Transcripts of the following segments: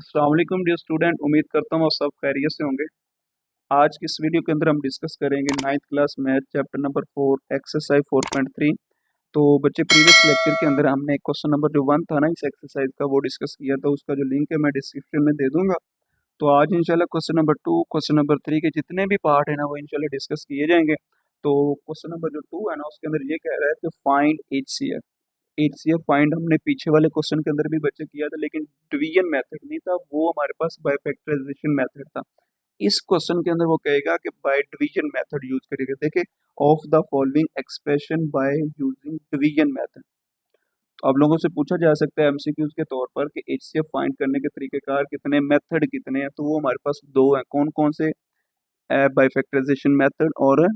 अस्सलाम वालेकुम dear student. उम्मीद करता हूँ आप सब खैरियत से होंगे। आज की इस वीडियो के अंदर हम डिस्कस करेंगे ninth class math chapter number 4 exercise 4.3। तो बच्चे, प्रीवियस लेक्चर के अंदर हमने क्वेश्चन नंबर जो 1 था ना इस एक्सरसाइज का, वो डिस्कस किया था। उसका जो लिंक है मैं डिस्क्रिप्शन में दे दूंगा। तो आज इंशाल्लाह क्वेश्चन नंबर 2, क्वेश्चन नंबर 3 के जितने भी पार्ट है ना वो इंशाल्लाह डिस्कस किए जाएंगे। तो क्वेश्चन नंबर जो 2 है ना उसके अंदर ये कह रहा है कि फाइंड HCF। HCF फाइंड हमने पीछे वाले क्वेश्चन के अंदर भी बच्चे किया था, लेकिन डिवीजन मेथड नहीं था, वो हमारे पास बाय फैक्टराइजेशन मेथड था। इस क्वेश्चन के अंदर वो कहेगा कि बाय डिवीजन मेथड यूज करेगा। देखिए, of the following expression by using division method. तो आप लोगों से पूछा जा सकता है एमसीक्यूज के तौर पर कि HCF फाइंड करने के तरीकेकार कितने, मेथड कितने हैं। तो वो हमारे पास दो हैं। कौन कौन से? बाय फैक्टराइजेशन मेथड और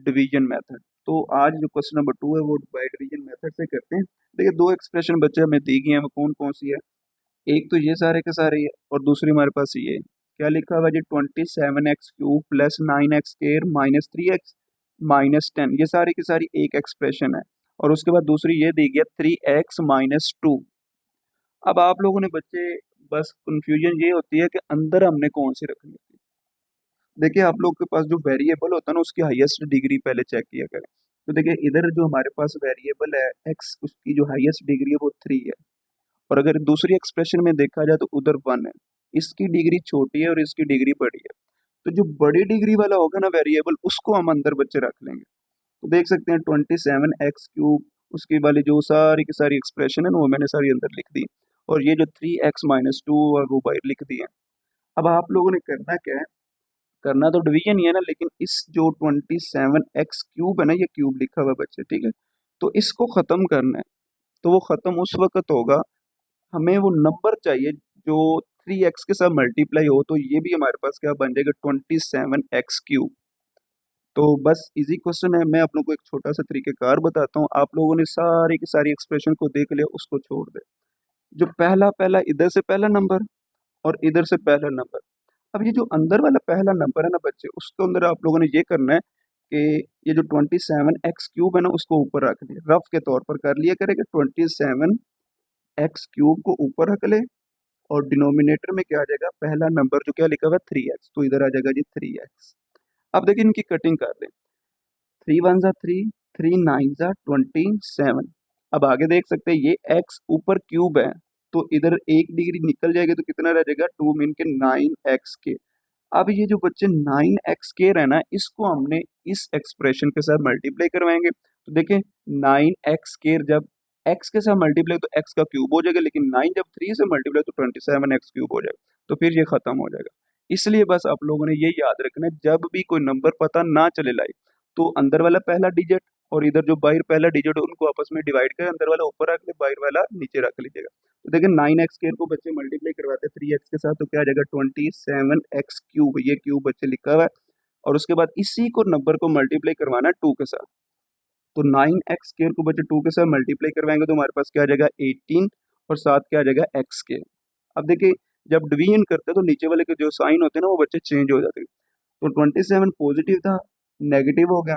डिवीजन मेथड। तो आज जो क्वेश्चन नंबर 2 है वो बाय डिवीजन मेथड से करते हैं। देखिए, दो एक्सप्रेशन बच्चे हमें दी गई हैं, वो कौन कौन सी है? एक तो ये सारे के सारे है और दूसरी हमारे पास ये है। क्या लिखा हुआ है जी? 27x³ plus 9x² minus 3x minus 10। ये सारी की सारी एक एक्सप्रेशन है। और उसके बाद दूसरी ये दी गई है 3x-2। अब आप लोगों ने बच्चे, बस कंफ्यूजन ये होती है कि अंदर हमने कौन सी रखनी होती है। देखिए, आप लोग के पास जो वेरिएबल होता है ना उसकी हाईएस्ट डिग्री पहले चेक किया करें। तो देखिए, इधर जो हमारे पास वेरिएबल है x, उसकी जो हाईएस्ट डिग्री है वो 3 है। और अगर दूसरी एक्सप्रेशन में देखा जाए तो उधर 1 है। इसकी डिग्री छोटी है और इसकी डिग्री बड़ी है। तो जो बड़ी डिग्री वाला होगा ना वेरिएबल, उसको हम अंदर बच्चे रख लेंगे। तो देख सकते हैं 27x³ उसकी वाली जो सारी की सारी एक्सप्रेशन है ना वो मैंने सारी अंदर लिख दी। और ये जो 3x-2 और वो बाहर लिख दी है। अब आप लोगों ने करना क्या है? करना तो डिवीजन ही है ना, लेकिन इस जो 27x³ है ना, ये क्यूब लिखा हुआ है बच्चे, ठीक है। तो इसको खत्म करना है। तो वो खत्म उस वक्त होगा, हमें वो नंबर चाहिए जो 3x के साथ मल्टीप्लाई हो। तो ये भी हमारे पास क्या बन जाएगा? 27x³। तो बस इजी क्वेश्चन है। मैं आप लोगों को एक छोटा सा तरीकेकार बताता हूँ। आप लोगों ने सारी की सारी एक्सप्रेशन को देख लिया, उसको छोड़ दे। जो पहला पहला, इधर से पहला नंबर और इधर से पहला नंबर। अब ये जो अंदर वाला पहला नंबर है ना बच्चे, उसके अंदर आप लोगों ने ये करना है कि ये जो 27x³ है ना उसको ऊपर रख लिया। रफ के तौर पर कर लिया करेगा, 27x³ को ऊपर रख ले। और डिनोमिनेटर में क्या आ जाएगा? पहला नंबर जो क्या लिखा हुआ है 3x, तो इधर आ जाएगा जी 3x। अब देखिए, इनकी कटिंग कर दें। 3 1 जा 3, 3 9 जा 27। अब आगे देख सकते हैं ये x ऊपर क्यूब है, तो इधर एक डिग्री निकल जाएगी तो कितना रह जाएगा? 2 मीन के 9x²। अब ये जो बच्चे 9x² है ना, इसको हमने इस एक्सप्रेशन के साथ मल्टीप्लाई करवाएंगे। तो देखें, 9x² जब x के साथ मल्टीप्लाई तो x का क्यूब हो जाएगा, लेकिन 9 जब 3 से मल्टीप्लाई तो 27x³ हो जाएगा। तो फिर ये खत्म हो जाएगा। इसलिए बस आप लोगों ने ये याद रखना है, जब भी कोई नंबर पता ना चले लाइक, तो अंदर वाला पहला डिजिट और इधर जो बाहर पहला डिजिट है उनको आपस में डिवाइड कर अंदर वाला ऊपर रख ले, बाहर वाला नीचे रख लीजिएगा। तो देखिए, 9x² को बच्चे मल्टीप्लाई करवाते हैं 3x के साथ, तो क्या आ जाएगा? 27x³। ये क्यूब बच्चे लिखा हुआ है। और उसके बाद इसी को नंबर को मल्टीप्लाई करवाना है 2 के साथ। तो 9x² को बच्चे 2 के साथ मल्टीप्लाई करवाएंगे तो हमारे पास क्या आ जाएगा? 18। और साथ क्या आ जाएगा? x²। अब देखिए, जब डिवीजन करते हैं तो नीचे वाले के जो साइन होते हैं ना वो बच्चे चेंज हो जाते हैं। तो 27 पॉजिटिव था, नेगेटिव हो गया।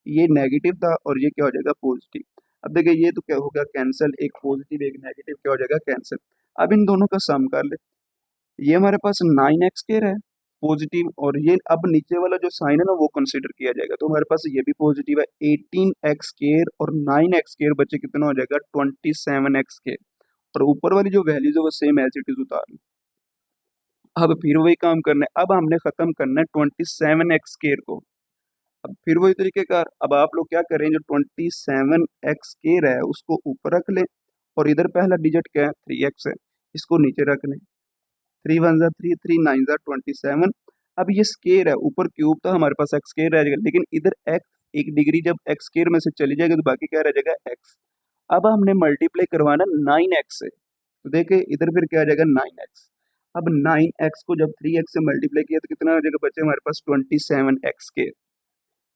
ये नेगेटिव था और ये क्या हो जाएगा? पॉजिटिव। अब देखिए, ये तो क्या होगा? कैंसिल। एक पॉजिटिव एक नेगेटिव क्या हो जाएगा? कैंसिल। अब इन दोनों का सम कर ले। ये हमारे पास 9x² है पॉजिटिव, और ये अब नीचे वाला जो साइन है ना वो कंसीडर किया जाएगा, तो हमारे पास ये भी पॉजिटिव है। 18x² और 9x² बच्चे कितना हो जाएगा? 27x²। और ऊपर वाली जो वैल्यूज है वो सेम एज इट इज उतार लो। अब फिर वही काम करना है। अब हमने खत्म करना है 27x² को। अब फिर वही तरीके का, अब आप लोग क्या करें, जो 27x² है उसको ऊपर रख लें। और इधर पहला डिजिट क्या है? 3x है, इसको नीचे रख लें। 3 1 जा 3, 3 9 जा 27। अब ये स्केयर है, ऊपर क्यूब था, हमारे पास x² रह जाएगा, लेकिन इधर x एक डिग्री जब x² में से चली जाएगी तो बाकी क्या रह जाएगा? x। अब हमने मल्टीप्लाई करवाना 9x से, तो देखिए इधर फिर क्या आ जाएगा? 9x। अब 9x को जब 3x से मल्टीप्लाई किया तो कितना आ जाएगा बच्चे? हमारे पास 27x²।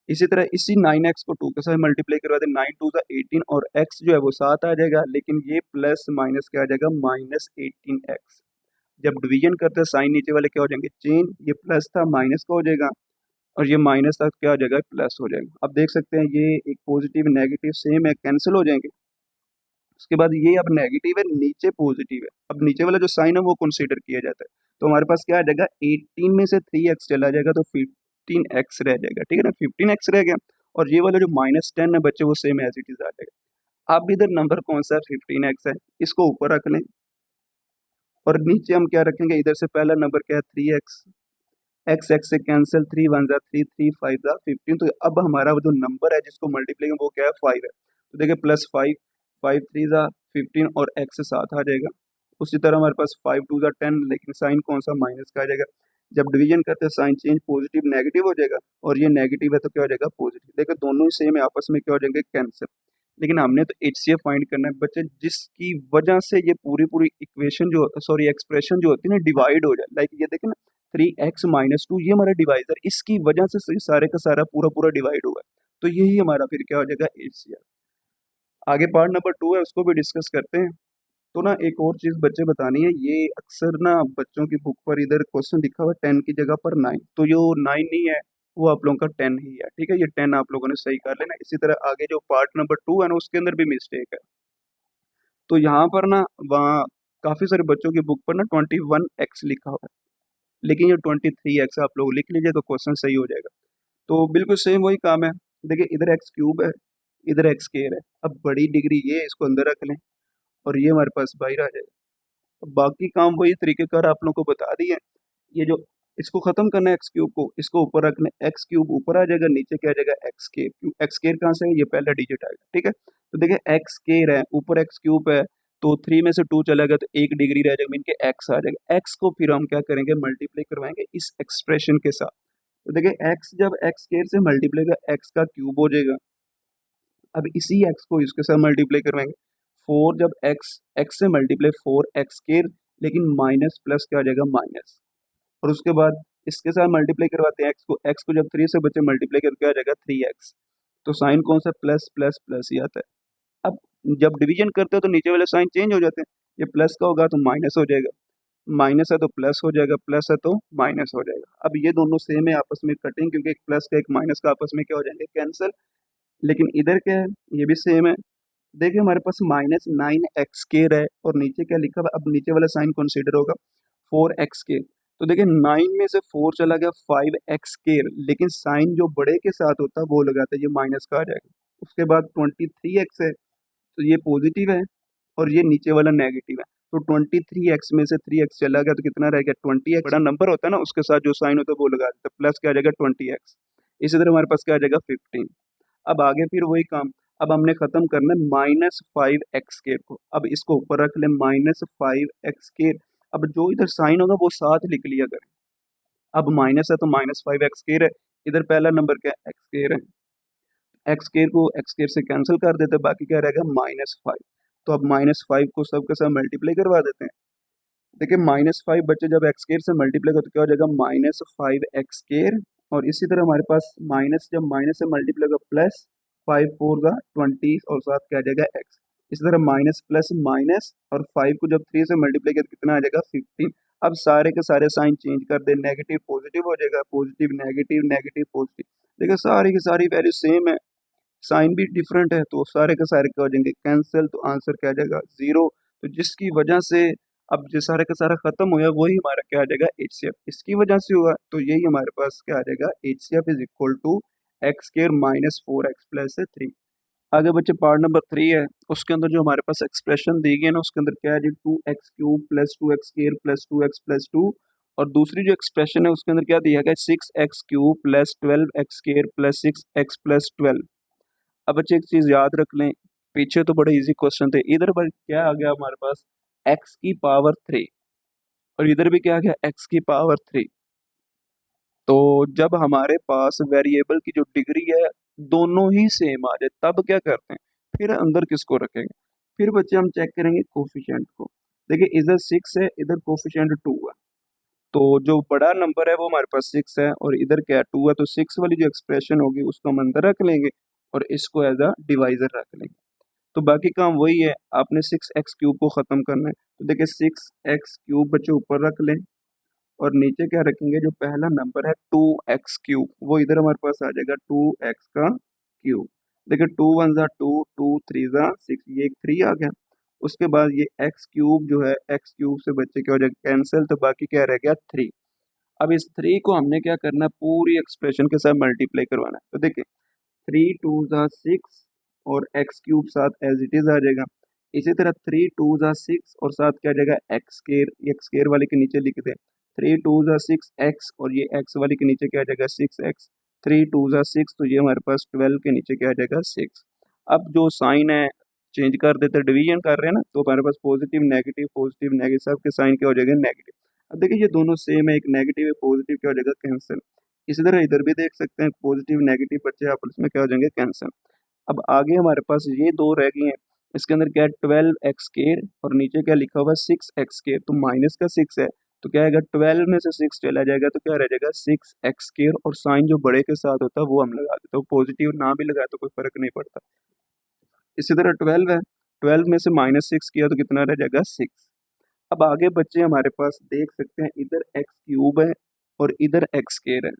इसी तरह इसी 9x को 2 के साथ मल्टीप्लाई करवा दे, 9 2 जा 18 और x जो है वो 7 आ जाएगा, लेकिन ये प्लस माइनस क्या आ जाएगा? -18x। जब डिवीजन करते हैं साइन नीचे वाले क्या हो जाएंगे? चेंज। ये प्लस था माइनस का हो जाएगा, और ये माइनस था क्या हो जाएगा? प्लस हो जाएगा। अब देख सकते हैं ये एक पॉजिटिव नेगेटिव सेम है, कैंसिल हो जाएंगे। उसके बाद ये अब नेगेटिव है, नीचे पॉजिटिव है। अब नीचे वाला जो साइन है वो कंसीडर किया जाता है। तो हमारे पास क्या आ जाएगा, 18 में से 3x चला जाएगा तो 15x रह जाएगा, ठीक है ना, 15x रह गया। और ये वाला जो -10 है बच्चे वो सेम एज इट इज आ जाएगा। अब इधर नंबर कौन सा है, 15x है, इसको ऊपर रख लें और नीचे हम क्या रखेंगे, इधर से पहला नंबर क्या है 3x, एक्स एक्स से कैंसिल, 3 1 जा 3, 3 5 जा 15। तो अब हमारा वो जो नंबर है जिसको मल्टीप्लाई वो क्या है 5 है। तो देखिए +5, 5 3 जा 15 और x से साथ आ जाएगा। उसी तरह हमारे पास 5 2 जा 10, लेकिन साइन कौन सा, माइनस का आ जाएगा। जब डिवीजन करते हैं साइन चेंज, पॉजिटिव नेगेटिव हो जाएगा और ये नेगेटिव है तो क्या हो जाएगा पॉजिटिव। देखो दोनों ही सेम है, आपस में क्या हो जाएंगे कैंसिल। लेकिन हमने तो HCF फाइंड करना है बच्चे, जिसकी वजह से ये पूरी पूरी इक्वेशन जो सॉरी एक्सप्रेशन जो होती है ना डिवाइड हो जाए। लाइक ये देखें ना 3x - 2, ये हमारा डिवाइजर, इसकी वजह से सारे का सारा पूरा पूरा डिवाइड हुआ है। तो यही हमारा फिर क्या हो जाएगा HCF। आगे पार्ट नंबर 2 है, उसको भी डिस्कस करते हैं। तो ना एक और चीज़ बच्चे बतानी है, ये अक्सर ना बच्चों की बुक पर इधर क्वेश्चन लिखा हुआ है 10 की जगह पर 9, तो जो 9 नहीं है वो आप लोगों का 10 ही है, ठीक है। ये 10 आप लोगों ने सही कर लेना। इसी तरह आगे जो पार्ट नंबर 2 है ना उसके अंदर भी मिस्टेक है। तो यहाँ पर ना वहाँ काफ़ी सारे बच्चों की बुक पर ना 21x लिखा हुआ है, लेकिन ये 23x आप लोग लिख लीजिए तो क्वेश्चन सही हो जाएगा। तो बिल्कुल सेम वही काम है। देखिए इधर x³ है, इधर x² है। अब बड़ी डिग्री ये है, इसको अंदर रख लें और ये हमारे पास बाहर आ जाएगा। अब बाकी काम वही तरीकेकार आप लोगों को बता दिए। ये जो इसको खत्म करना है x³ को, इसको ऊपर रखना है, x³ ऊपर आ जाएगा, नीचे क्या आ जाएगा x² कहाँ से है, ये पहला डिजिट आएगा, ठीक है। तो देखिए x² है, ऊपर x³ है, तो 3 में से 2 चला गया तो 1 डिग्री रह जाएगा, मीन के x आ जाएगा। x को फिर हम क्या करेंगे, मल्टीप्लाई करवाएंगे इस एक्सप्रेशन के साथ। तो देखिए x जब x² से मल्टीप्लाई का x का क्यूब हो जाएगा। अब इसी x को इसके साथ मल्टीप्लाई करवाएंगे, 4 जब x से मल्टीप्लाई 4x², लेकिन माइनस प्लस क्या आ जाएगा माइनस। और उसके बाद इसके साथ मल्टीप्लाई करवाते हैं x को जब 3 से बच्चे मल्टीप्लाई करके आ जाएगा 3x। तो साइन कौन सा, प्लस प्लस प्लस ही आता है। अब जब डिवीजन करते हो तो नीचे वाले साइन चेंज हो जाते हैं, ये प्लस का होगा तो माइनस हो जाएगा, माइनस है तो प्लस हो जाएगा, प्लस है तो माइनस हो जाएगा। अब ये दोनों सेम है, आपस में कटिंग, क्योंकि एक प्लस का एक माइनस का आपस में क्या हो जाएंगे कैंसिल। लेकिन इधर क्या है, ये भी सेम है। देखिए हमारे पास -9x² है और नीचे क्या लिखा हुआ है, अब नीचे वाला साइन कंसीडर होगा 4x²। तो देखिए 9 में से 4 चला गया 5x², लेकिन साइन जो बड़े के साथ होता है वो लगाता है, ये माइनस का आ जाएगा। उसके बाद 23x है, तो ये पॉजिटिव है और ये नीचे वाला नेगेटिव है। तो 23x में से 3x चला गया तो कितना रह गया 20x। बड़ा नंबर होता है ना उसके साथ जो साइन होता है वो लगा देता है, प्लस क्या आ जाएगा 20x। इसी तरह हमारे पास क्या आ जाएगा 15। अब आगे फिर वही काम, अब हमने खत्म करना है -5x² को। अब इसको ऊपर रख लें -5x²। अब जो इधर साइन होगा वो साथ लिख लिया करें। अब माइनस है तो -5x² है, इधर पहला नंबर क्या है x² है, x² को x² से कैंसिल कर देते हैं, बाकी क्या रहेगा -5। तो अब -5 को सबके साथ मल्टीप्लाई करवा देते हैं। देखिए -5 बच्चे जब x² से मल्टीप्लाई कर तो क्या हो जाएगा -5x²। और इसी तरह हमारे पास माइनस, जब माइनस से मल्टीप्लाई होगा प्लस, 5 4 का 20 और साथ क्या आ जाएगा x। इसी तरह माइनस प्लस माइनस, और 5 को जब 3 से मल्टीप्लाई किया तो कितना आ जाएगा 15। अब सारे के सारे साइन चेंज कर दे, नेगेटिव पॉजिटिव हो जाएगा, पॉजिटिव नेगेटिव, नेगेटिव पॉजिटिव। देखिए सारी की सारी वैल्यू सेम है, साइन भी डिफरेंट है, तो सारे के सारे क्या हो जाएंगे कैंसिल, तो आंसर क्या आ जाएगा 0। तो जिसकी वजह से अब जो सारे का सारा खत्म हो गया वही हमारा क्या आ जाएगा HCF, इसकी वजह से हुआ। तो यही हमारे पास क्या आ जाएगा HCF is equal to x² -4x plus 3। आगे बच्चे पार्ट नंबर 3 है, उसके अंदर जो हमारे पास एक्सप्रेशन दी गई है ना उसके अंदर क्या है जी 2x³ plus 2x² plus 2x plus 2। और दूसरी जो एक्सप्रेशन है उसके अंदर क्या दिया गया 6x³ plus 12x² plus 6x plus 12। अब बच्चे एक चीज याद रख लें, पीछे तो बड़े इजी क्वेश्चन थे, इधर पर क्या आ गया हमारे पास x की पावर 3 और इधर भी क्या आ गया x की पावर 3। तो जब हमारे पास वेरिएबल की जो डिग्री है दोनों ही सेम आ जाए तब क्या करते हैं, फिर अंदर किसको रखेंगे, फिर बच्चे हम चेक करेंगे कोफिशिएंट को। देखिए इधर 6 है, इधर कोफिशिएंट 2 है, तो जो बड़ा नंबर है वो हमारे पास 6 है और इधर क्या 2 है, तो 6 वाली जो एक्सप्रेशन होगी उसको हम अंदर रख लेंगे और इसको एज अ डिवाइजर रख लेंगे। तो बाकी काम वही है, आपने 6x³ को ख़त्म करना है। तो देखिए 6x³ बच्चे ऊपर रख लें और नीचे क्या रखेंगे, जो पहला नंबर है 2x³ वो इधर हमारे पास आ जाएगा 2x का क्यूब। देखिए 2 1 जा 2, 2 3 जा 6, ये एक 3 आ गया। उसके बाद ये एक्स क्यूब जो है, एक्स क्यूब से बच्चे क्या हो जाएगा कैंसिल, तो बाकी क्या रह गया 3। अब इस 3 को हमने क्या करना है, पूरी एक्सप्रेशन के साथ मल्टीप्लाई करवाना है। तो देखिए 3 2 6 और एक्स क्यूब साथ एज इट इज आ जाएगा। इसी तरह 3 2 6 और साथ क्या आ जाएगा एक्स स्केयर, एक्स स्केयर वाले के नीचे लिख दे 3 2 6 एक्स, और ये एक्स वाले के नीचे क्या आ जाएगा 6 एक्स। 3 2 6, तो ये हमारे पास 12 के नीचे क्या आ जाएगा 6। अब जो साइन है चेंज कर देते, डिवीजन कर रहे हैं ना, तो हमारे पास पॉजिटिव नेगेटिव सबके साइन क्या हो जाएगा नेगेटिव। अब देखिए ये दोनों सेम है, एक नेगेटिव है पॉजिटिव क्या हो जाएगा कैंसिल। इसी तरह इधर भी देख सकते हैं पॉजिटिव नेगेटिव बच्चे आपस में क्या हो जाएंगे कैंसिल। अब आगे हमारे पास ये दो रह गई हैं, इसके अंदर क्या है 12 एक्स स्केयर और नीचे क्या लिखा हुआ है 6 एक्स स्केयर, तो माइनस का 6 है तो क्या आएगा 12 में से 6 चला जाएगा तो क्या रह जाएगा 6 एक्स स्केयर, और साइन जो बड़े के साथ होता है वो हम लगा देते हैं, पॉजिटिव ना भी लगाए तो कोई फर्क नहीं पड़ता। इसी तरह 12 है, 12 में से -6 किया तो कितना रह जाएगा 6। अब आगे बच्चे हमारे पास देख सकते हैं इधर एक्स क्यूब है और इधर एक्स स्केयर है।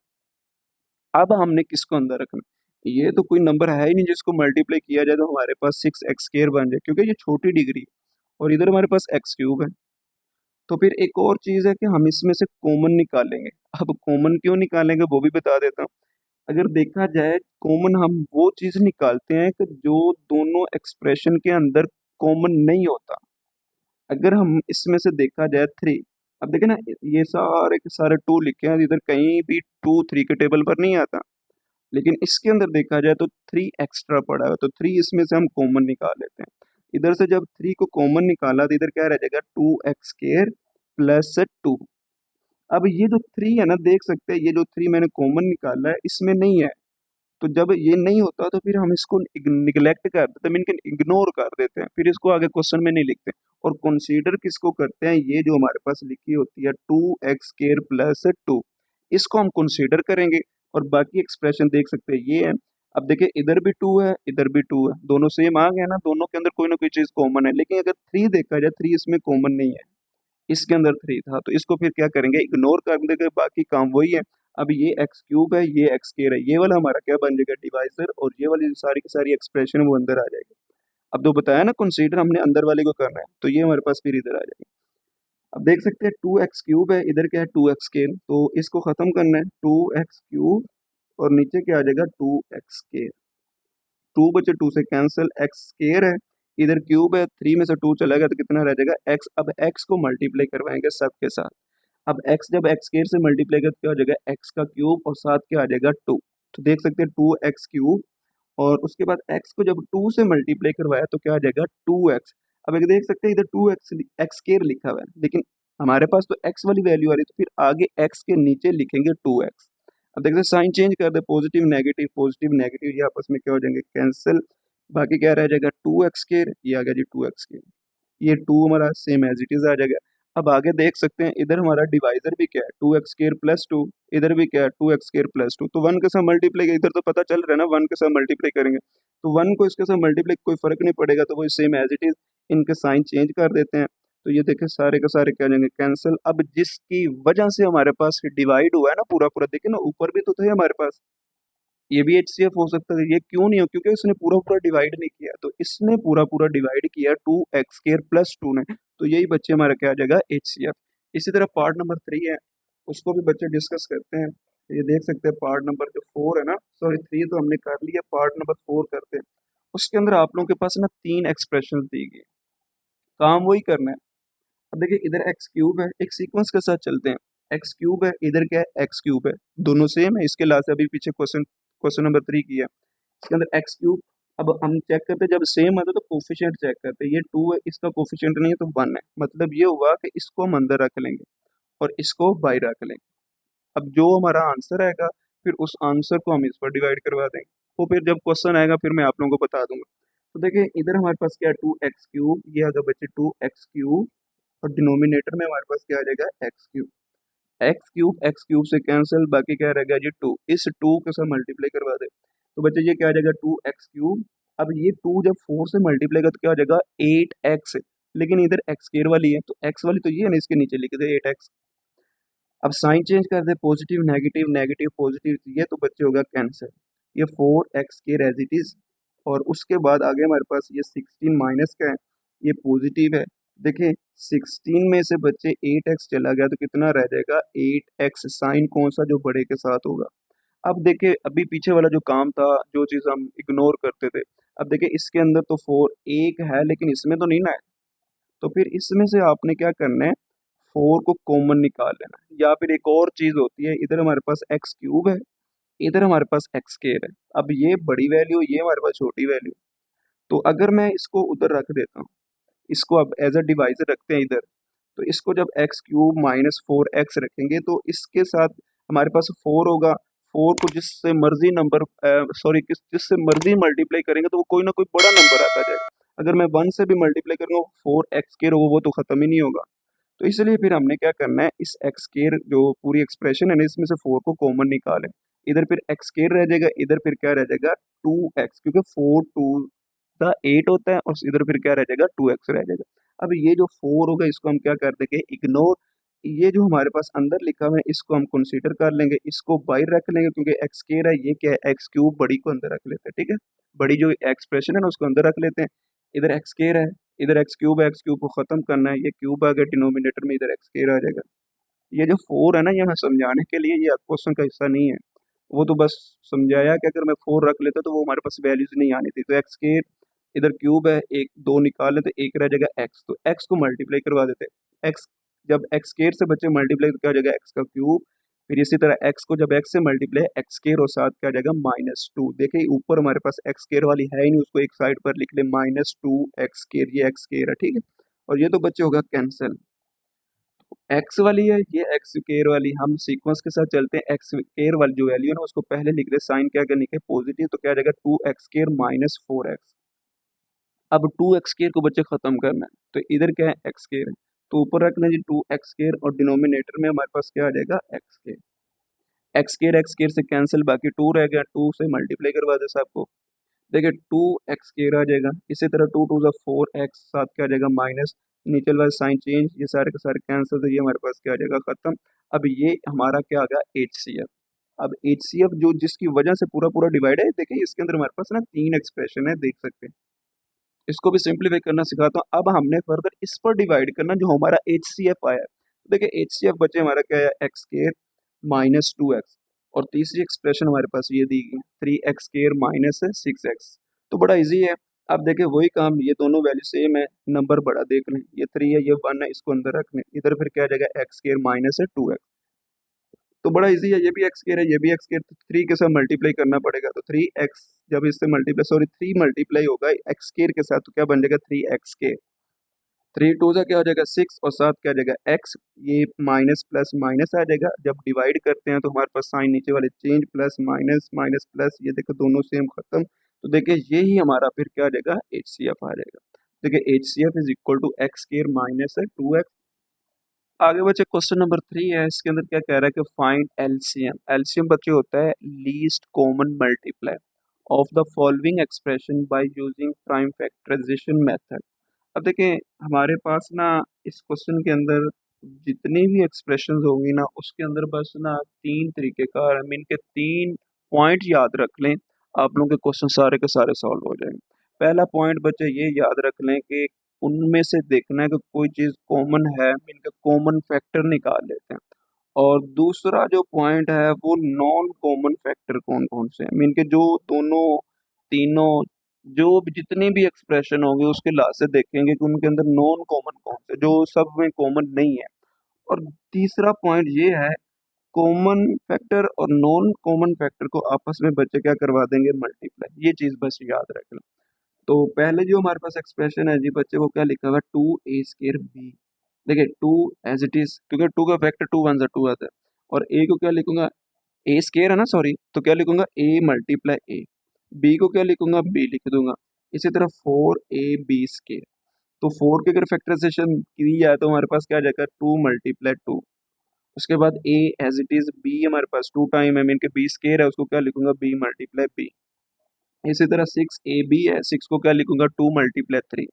अब हमने किसको अंदर रखना, ये तो कोई नंबर है ही नहीं जिसको मल्टीप्लाई किया जाए तो हमारे पास 6 एक्स स्केयर बन जाए, क्योंकि ये छोटी डिग्री और इधर हमारे पास एक्स क्यूब है। तो फिर एक और चीज़ है कि हम इसमें से कॉमन निकालेंगे। अब कॉमन क्यों निकालेंगे वो भी बता देता हूँ। अगर देखा जाए कॉमन हम वो चीज़ निकालते हैं कि जो दोनों एक्सप्रेशन के अंदर कॉमन नहीं होता। अगर हम इसमें से देखा जाए 3, अब देखें ना ये सारे के सारे 2 लिखे हैं, इधर कहीं भी 2 3 के टेबल पर नहीं आता, लेकिन इसके अंदर देखा जाए तो 3 एक्स्ट्रा पड़ा है, तो 3 इसमें से हम कॉमन निकाल लेते हैं। इधर से जब 3 को कॉमन निकाला तो इधर क्या रह जाएगा 2 एक्स स्केयर प्लस 2। अब ये जो 3 है ना देख सकते हैं, ये जो 3 मैंने कॉमन निकाला है इसमें नहीं है, तो जब ये नहीं होता तो फिर हम इसको निगलेक्ट कर देते हैं, मीन इग्नोर कर देते हैं, फिर इसको आगे क्वेश्चन में नहीं लिखते। और कंसीडर किसको करते हैं, ये जो हमारे पास लिखी होती है 2 एक्स स्केयर प्लस 2, इसको हम कंसीडर करेंगे। और बाकी एक्सप्रेशन देख सकते हैं ये है। अब देखिए इधर भी 2 है इधर भी 2 है, दोनों सेम आ गए ना, दोनों के अंदर कोई ना कोई चीज़ कॉमन है, लेकिन अगर 3 देखा जाए 3 इसमें कॉमन नहीं है, इसके अंदर 3 था, तो इसको फिर क्या करेंगे इग्नोर कर देंगे, बाकी काम वही है। अब ये एक्स क्यूब है ये एक्स स्केयर है, ये वाला हमारा क्या बन जाएगा डिवाइजर, और ये वाली जो सारी की सारी एक्सप्रेशन वो अंदर आ जाएगी। अब जो बताया ना कंसीडर हमने अंदर वाले को करना है, तो ये हमारे पास फिर इधर आ जाएगा। अब देख सकते हैं 2 एक्स क्यूब है, इधर क्या है 2 एक्स स्केयर, तो इसको खत्म करना है 2 एक्स क्यूब और नीचे क्या आ जाएगा 2 एक्स स्केयर। 2 बचे 2 से कैंसिल, एक्स स्केयर है इधर क्यूब है, 3 में से 2 चला गया तो कितना रह जाएगा एक्स। अब एक्स को मल्टीप्लाई करवाएंगे सबके साथ। अब एक्स जब एक्स स्केयर से मल्टीप्लाई कर क्या हो जाएगा एक्स का क्यूब और साथ क्या आ जाएगा 2, तो देख सकते हैं 2 एक्स क्यूब, और उसके बाद एक्स को जब 2 से मल्टीप्लाई करवाया तो क्या आ जाएगा 2 एक्स। अब एक देख सकते हैं इधर 2 एक्स स्केयर लिखा हुआ है, लेकिन हमारे पास तो एक्स वाली वैल्यू आ रही है, तो फिर आगे एक्स के नीचे लिखेंगे 2 एक्स। अब देखते हैं साइन चेंज कर दे, पॉजिटिव नेगेटिव ये आपस में क्या हो जाएंगे कैंसिल, बाकी क्या रह जाएगा 2 एक्स स्केयर, ये आ गया जी 2 एक्स स्केयर, ये 2 हमारा सेम एज इट इज आ जाएगा। अब आगे देख सकते हैं इधर हमारा डिवाइजर भी क्या है 2 एक्स स्केयर प्लस 2, इधर भी क्या है 2 एक्स स्केयर प्लस 2, तो 1 के साथ मल्टीप्लाई, इधर तो पता चल रहा है ना 1 के साथ मल्टीप्लाई करेंगे, तो 1 को इसके साथ मल्टीप्लाई कोई फर्क नहीं पड़ेगा, तो वो सेम एज इट इज, इनके साइन चेंज कर देते हैं, तो ये देखें सारे के सारे क्या हो जाएंगे कैंसिल। अब जिसकी वजह से हमारे पास डिवाइड हुआ है ना पूरा पूरा, देखिए ना ऊपर भी तो थे हमारे पास, ये भी एचसीएफ हो सकता है, ये क्यों नहीं हो, क्योंकि इसने पूरा पूरा डिवाइड नहीं किया, तो इसने पूरा पूरा डिवाइड किया 2 एक्स स्केयर प्लस 2 ने, तो यही बच्चे हमारा क्या आ जाएगा एचसीएफ। इसी तरह पार्ट नंबर 3 है, उसको भी बच्चे डिस्कस करते हैं। ये देख सकते हैं पार्ट नंबर जो 4 है ना, सॉरी 3 तो हमने कर लिया, पार्ट नंबर 4 करते हैं। उसके अंदर आप लोगों के पास ना 3 एक्सप्रेशन दी गई, काम वही करना है। अब देखिए इधर एक्स क्यूब है, एक सीक्वेंस के साथ चलते हैं, एक्स क्यूब है इधर क्या है एक्स क्यूब है, दोनों सेम है, इसके लास्ट अभी पीछे क्वेश्चन क्वेश्चन नंबर 3 किया, इसके अंदर एक्स क्यूब। अब हम चेक करते हैं जब सेम आता है तो कोफिशिएंट चेक करते हैं, ये 2 है इसका कोफिशिएंट नहीं है तो 1 है, मतलब ये हुआ कि इसको हम अंदर रख लेंगे और इसको बाहर रख लेंगे। अब जो हमारा आंसर आएगा फिर उस आंसर को हम इस पर डिवाइड करवा देंगे, तो फिर जब क्वेश्चन आएगा फिर मैं आप लोगों को बता दूंगा। तो देखिए इधर हमारे पास क्या है 2 एक्स क्यूब, ये अगर बच्चे 2 एक्स क्यूब, और डिनोमिनेटर में हमारे पास क्या आ जाएगा एक्स क्यूब से कैंसिल, बाकी क्या रहेगा जी 2, इस 2 के साथ मल्टीप्लाई करवा दे, तो बच्चे ये क्या आ जाएगा 2 एक्स क्यूब। अब ये 2 जब 4 से मल्टीप्लाई कर तो क्या हो जाएगा 8 एक्स, लेकिन इधर एक्स स्केयर वाली है तो एक्स वाली तो ये है ना, इसके नीचे लिख दे 8 एक्स। अब साइन चेंज कर दे, पॉजिटिव नेगेटिव नेगेटिव पॉजिटिव, ये तो बच्चे होगा कैंसिल, ये 4 x square as it is, और उसके बाद आगे हमारे पास ये 16 माइनस का है, ये पॉजिटिव है। देखिए 16 में से बच्चे 8x चला गया तो कितना रह जाएगा 8x, साइन कौन सा जो बड़े के साथ होगा। अब देखिए अभी पीछे वाला जो काम था, जो चीज़ हम इग्नोर करते थे, अब देखिए इसके अंदर तो 4 एक है लेकिन इसमें तो नहीं ना है, तो फिर इसमें से आपने क्या करना है, 4 को कॉमन निकाल लेना है। या फिर एक और चीज़ होती है, इधर हमारे पास एक्स क्यूब है, इधर हमारे पास एक्स स्क्वायर है। अब ये बड़ी वैल्यू, ये हमारे पास छोटी वैल्यू, तो अगर मैं इसको उधर रख देता हूँ, इसको अब एज अ डिवाइजर रखते हैं इधर, तो इसको जब एक्स क्यूब माइनस 4x रखेंगे तो इसके साथ हमारे पास 4 होगा। 4 को जिससे मर्जी नंबर सॉरी किस जिससे मर्जी मल्टीप्लाई करेंगे तो वो कोई ना कोई बड़ा नंबर आता जाएगा। अगर मैं 1 से भी मल्टीप्लाई करूँगा 4x के वो तो ख़त्म ही नहीं होगा। तो इसलिए फिर हमने क्या करना है, इस एक्स स्क्वायर जो पूरी एक्सप्रेशन है ना, इसमें से 4 को कॉमन निकालें। इधर फिर एक्स स्क्वायर रह जाएगा, इधर फिर क्या रह जाएगा 2x, क्योंकि 4 टू द 8 होता है, और इधर फिर क्या रह जाएगा 2x रह जाएगा। अब ये जो 4 होगा इसको हम क्या कर देंगे, इग्नोर। ये जो हमारे पास अंदर लिखा हुआ है इसको हम कंसीडर कर लेंगे, इसको बाहर रख लेंगे क्योंकि एक्स स्क्वायर है, ये क्या है एक्स क्यूब, बड़ी को अंदर रख लेते हैं। ठीक है, बड़ी जो एक्सप्रेशन है ना उसको अंदर रख लेते हैं। इधर एक्स स्क्वायर है, इधर एक्स क्यूब है, एक्स क्यूब को खत्म करना है, ये क्यूब आ गया डिनोमिनेटर में, इधर एक्स स्क्वायर आ जाएगा। ये जो 4 है ना, ये हमें समझाने के लिए, ये क्वेश्चन का हिस्सा नहीं है। वो तो बस समझाया कि अगर मैं 4 रख लेता तो वो हमारे पास वैल्यूज नहीं आनी थी। तो एक्स स्क्वायर, इधर क्यूब है, एक दो निकाल लेते, एक रह जाएगा एक्स, तो एक्स को मल्टीप्लाई करवा देते। एक्स जब एक्स स्क्वायर से बच्चे मल्टीप्लाई तो क्या हो जाएगा एक्स का क्यूब, फिर इसी तरह एक्स को जब एक्स से मल्टीप्लाई एक्स स्क्वायर और साथ क्या आ जाएगा -2। देखिए ऊपर हमारे पास एक्स स्क्वायर वाली है ही नहीं, उसको एक साइड पर लिख ले, -2 एक्स स्क्वायर, ये एक्स स्क्वायर है। ठीक है, और ये तो बच्चे होगा कैंसिल। एक्स वाली है, ये एक्स स्क्वायर वाली, हम सीक्वेंस के साथ चलते हैं। एक्स स्क्वायर वाली जो वैल्यू है ना उसको पहले लिख रहे, साइन क्या करने के पॉजिटिव, तो क्या आ जाएगा 2x स्क्वायर -4x। अब 2x स्क्वायर को बच्चे खत्म करना है, तो इधर क्या है एक्स स्क्वायर है, तो ऊपर रखना जी 2x स्क्वायर, और डिनोमिनेटर में हमारे पास क्या आ जाएगा एक्स स्क्वायर। एक्स स्क्वायर से कैंसिल, बाकी 2 रह गया, 2 से मल्टीप्लाई करवा दे सबको। देखिए 2x स्क्वायर आ जाएगा, इसी तरह 2 टू ज़ा 4x, साथ क्या आ जाएगा माइनस, नीचे वाला साइन चेंज, ये सारे के सारे कैंसिल, तो ये हमारे पास क्या आ जाएगा खत्म। अब ये हमारा क्या आ गया HCF। अब HCF जो जिसकी वजह से पूरा पूरा डिवाइड है, देखिए इसके अंदर हमारे पास ना 3 एक्सप्रेशन है, देख सकते हैं। इसको भी सिंप्लीफाई करना सिखाता हूँ। अब हमने फर्दर इस पर डिवाइड करना जो हमारा HCF आया है। देखिए HCF बचे हमारा क्या है एक्स स्क्वायर -2x, और तीसरी एक्सप्रेशन हमारे पास ये दी गई 3x स्क्वायर -6x। तो बड़ा इजी है। अब देखिए वही काम, ये दोनों वैल्यू सेम है, नंबर बड़ा देख लें, ये 3 है ये 1 है, इसको अंदर रख लें, इधर फिर क्या आ जाएगा एक्स स्क्वायर -2x। तो बड़ा इजी है, ये भी एक्स स्क्वायर है, ये भी एक्स स्क्वायर, तो 3 के साथ मल्टीप्लाई करना पड़ेगा, तो 3x जब इससे मल्टीप्लाई, सॉरी 3 मल्टीप्लाई होगा एक्स स्क्वायर के साथ, तो क्या बन जाएगा 3x स्क्वायर। 3 टू सा क्या हो जाएगा 6, और साथ क्या आ जाएगा x, ये माइनस प्लस माइनस आ जाएगा। जब डिवाइड करते हैं तो हमारे पास साइन नीचे वाले change, plus minus minus plus, ये देखो दोनों सेम खत्म। तो देखिए ये ही हमारा फिर क्या आ जाएगा HCF आ जाएगा। देखिए HCF is equal to x square -2x। आगे बच्चे क्वेश्चन नंबर 3 है, इसके अंदर क्या कह रहा है कि फाइंड एलसीएम। एलसीएम बच्चे होता है least common multiply of the following expression by using prime factorisation method. अब देखिए हमारे पास ना इस क्वेश्चन के अंदर जितनी भी एक्सप्रेशंस होंगी ना, उसके अंदर बस ना 3 तरीके का, आई मीन के 3 पॉइंट याद रख लें, आप लोगों के क्वेश्चन सारे के सारे सॉल्व हो जाएंगे। पहला पॉइंट बच्चे ये याद रख लें कि उनमें से देखना है कि कोई चीज़ कॉमन है, मीन के कॉमन फैक्टर निकाल लेते हैं। और दूसरा जो पॉइंट है वो नॉन कॉमन फैक्टर कौन कौन से हैं, मीन के जो दोनों तीनों जो भी जितनी भी एक्सप्रेशन होंगे उसके लास्ट से देखेंगे कि उनके अंदर नॉन कॉमन कौन से, जो सब में कॉमन नहीं है। और तीसरा पॉइंट ये है, कॉमन फैक्टर और नॉन कॉमन फैक्टर को आपस में बच्चे क्या करवा देंगे मल्टीप्लाई, ये चीज़ बस याद रख लें। तो पहले जो हमारे पास एक्सप्रेशन है जी बच्चे, वो क्या लिखा हुआ है 2a स्क्वायर बी। देखिए 2 एज इट इज, क्योंकि 2 का फैक्टर 2 वन 2 आता है, और a को क्या लिखूंगा, ए स्क्वायर है ना सॉरी, तो क्या लिखूंगा a मल्टीप्लाई a। b को क्या लिखूंगा b लिख दूंगा। इसी तरह 4ab स्क्वायर, तो 4 की अगर फैक्टराइजेशन की जाए तो हमारे पास क्या आ जाएगा 2 मल्टीप्लाई 2। उसके बाद a as it is, b हमारे पास 2 टाइम है, मीन के b स्क्वायर है, उसको क्या लिखूंगा b मल्टीप्लाई b। इसी तरह 6ab है, 6 को क्या लिखूंगा 2 मल्टीप्लाई 3,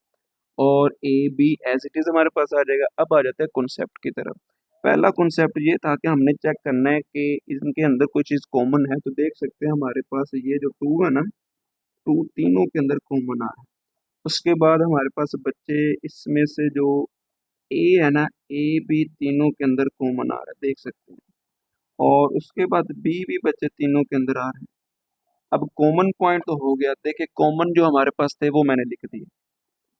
और a b as it is हमारे पास आ जाएगा। अब आ जाता है कॉन्सेप्ट की तरफ। पहला कॉन्सेप्ट ये था कि हमने चेक करना है कि इनके अंदर कोई चीज़ कॉमन है, तो देख सकते हैं हमारे पास ये जो 2 है ना, 2 तीनों के अंदर कॉमन आ रहा है। उसके बाद हमारे पास बच्चे इसमें से जो ए है ना, ए बी तीनों के अंदर कॉमन आ रहा है, देख सकते हैं। और उसके बाद बी भी बच्चे तीनों के अंदर आ रहे हैं। अब कॉमन पॉइंट तो हो गया, देखिए कॉमन जो हमारे पास थे वो मैंने लिख दिए।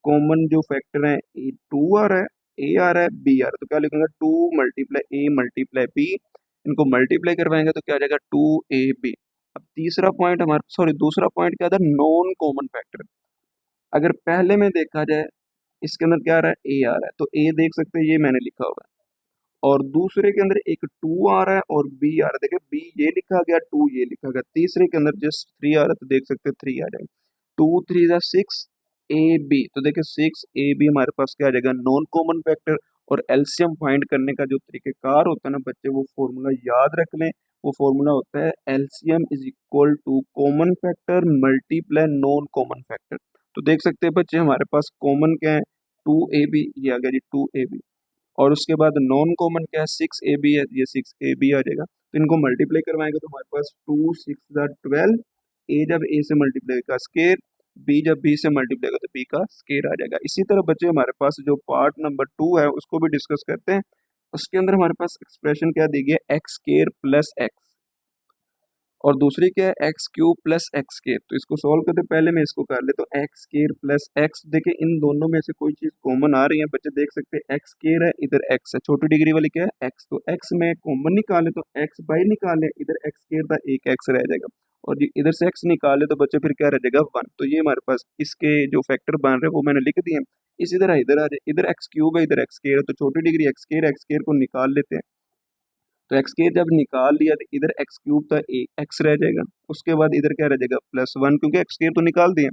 कॉमन जो फैक्टर है, ए टू आ रहा है, ए आ रहा है, बी आ रहा है, तो क्या लिखूंगा, to multiply A multiply B. इनको मल्टीप्लाई करवाएंगे तो क्या आ जाएगा, टू ए बी। अब तीसरा पॉइंट हमारा, सॉरी दूसरा पॉइंट क्या था, नॉन कॉमन फैक्टर। अगर पहले में देखा जाए, इसके अंदर क्या आ रहा है, ए आ रहा है, तो ए देख सकते हैं, ये मैंने लिखा हुआ है। और दूसरे के अंदर एक टू आ रहा है और बी आ रहा है, देखिए बी ये लिखा गया, टू ये लिखा गया। तीसरे के अंदर जस्ट थ्री आ रहा है, तो देख सकते हैं थ्री आ जाएगा। टू थ्री जा सिक्स, ए बी, तो देखिए सिक्स ए बी हमारे पास क्या आ जाएगा, नॉन कॉमन फैक्टर। और एलसीएम फाइंड करने का जो तरीकेकार होता है ना बच्चे, वो फॉर्मूला याद रख लें। वो फॉर्मूला होता है LCM is equal to common factor multiply non common factor. तो देख सकते हैं बच्चे, हमारे पास कॉमन क्या है, टू ए बी, ये आ गया जी टू ए बी। और उसके बाद नॉन कॉमन क्या है, सिक्स ए बी है, ये सिक्स ए बी आ जाएगा। तो इनको मल्टीप्लाई करवाएंगे तो हमारे पास टू सिक्स 12। ए जब ए से मल्टीप्लाई का स्केयर, बी जब बी से मल्टीप्लाई का तो बी का स्केयर आ जाएगा। इसी तरह बच्चे हमारे पास जो पार्ट नंबर टू है उसको भी डिस्कस करते हैं। उसके अंदर हमारे पास एक्सप्रेशन क्या दी गई है, एक्स स्केयर प्लस एक्स, और दूसरी क्या है, x cube plus x square. तो इसको सॉल्व करते पहले मैं इसको कर ले, तो एक्स स्केयर प्लस एक्स, देखिए इन दोनों में से कोई चीज कॉमन आ रही है बच्चे, देख सकते हैं एक्स स्केयर है, इधर एक्स है, छोटी डिग्री वाली क्या है, एक्स। तो एक्स में कॉमन निकाले तो एक्स बाई निकाले, इधर एक्स स्केयर था, एक एक्स रह जाएगा। और ये इधर से एक्स निकाले तो बच्चे फिर क्या रह जाएगा, वन। तो ये हमारे पास इसके जो फैक्टर बन रहे हैं वो मैंने लिख दिए। इसी तरह इधर आ जाए, इधर एक्स क्यूब है, इधर एक्स स्केयर है, तो छोटी डिग्री एक्स स्केयर को निकाल लेते हैं। तो एक्स के जब निकाल लिया तो इधर एक्स क्यूब था, एक्स रह जाएगा। उसके बाद इधर क्या रह जाएगा, प्लस वन, क्योंकि एक्स स्केयर तो निकाल दिए।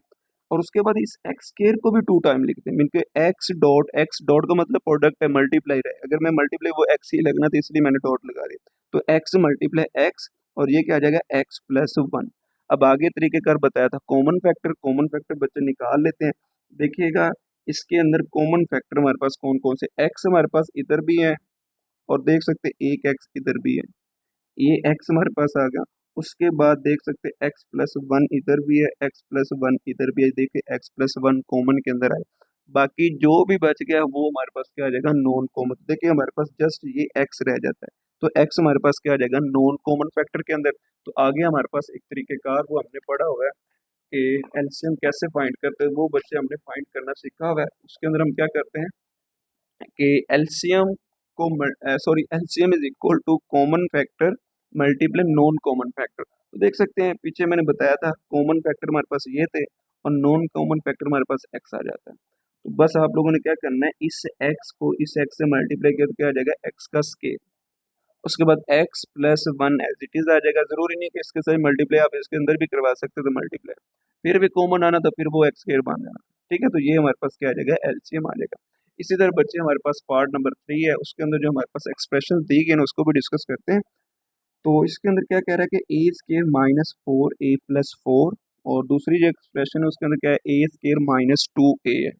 और उसके बाद इस एक्स स्केयर को भी टू टाइम लिखते हैं, मीन एक्स डॉट का मतलब प्रोडक्ट है, मल्टीप्लाई है। अगर मैं मल्टीप्लाई वो एक्स ही लगना, तो इसलिए मैंने डॉट लगा दिया। तो एक्स मल्टीप्लाई एक्स, और ये क्या आ जाएगा, एक्स प्लस वन। अब आगे तरीकेकार बताया था, कॉमन फैक्टर बच्चे निकाल लेते हैं। देखिएगा इसके अंदर कॉमन फैक्टर हमारे पास कौन कौन से, एक्स हमारे पास इधर भी है, और देख सकते हैं एक एक्स इधर भी है, ये एक्स हमारे पास आ गया। उसके बाद देख सकते हैं एक्स प्लस वन इधर भी है, एक्स प्लस वन इधर भी है, देखिए एक्स प्लस वन कॉमन के अंदर आए। बाकी जो भी बच गया वो हमारे पास क्या आ जाएगा, नॉन कॉमन। देखिए हमारे पास जस्ट ये एक्स रह जाता है, तो एक्स हमारे पास क्या आ जाएगा, नॉन कॉमन फैक्टर के अंदर। तो आगे हमारे पास एक तरीकेकार वो हमने पढ़ा हुआ है कि एलसीएम कैसे फाइंड करते हैं, वो बच्चे हमने फाइंड करना सीखा हुआ है। उसके अंदर हम क्या करते हैं कि एलसीएम को, sorry LCM is equal to common factor multiply non common factor. तो देख सकते हैं पीछे मैंने बताया था, कॉमन फैक्टर हमारे पास ये थे और नॉन कॉमन फैक्टर हमारे पास एक्स आ जाता है। तो बस आप लोगों ने क्या करना है, इस एक्स को इस एक्स से मल्टीप्लाई किया तो क्या आ जाएगा, एक्स का स्केल। उसके बाद X plus one as it is आ जाएगा, जरूरी नहीं कि इसके साथ मल्टीप्लाई, आप इसके अंदर भी करवा सकते हो तो मल्टीप्लाई, फिर भी कॉमन आना तो फिर वो एक्स स्केयर बन जाना। ठीक है, तो ये हमारे पास क्या आ जाएगा, एलसीएम आ जाएगा। इसी तरह बच्चे हमारे पास पार्ट नंबर थ्री है, उसके अंदर जो हमारे पास एक्सप्रेशन दी गई है उसको भी डिस्कस करते हैं। तो इसके अंदर क्या कह रहा है कि ए स्केयर माइनस फोर ए प्लस फोर, और दूसरी जो एक्सप्रेशन है उसके अंदर क्या है, ए स्केयर माइनस टू ए है।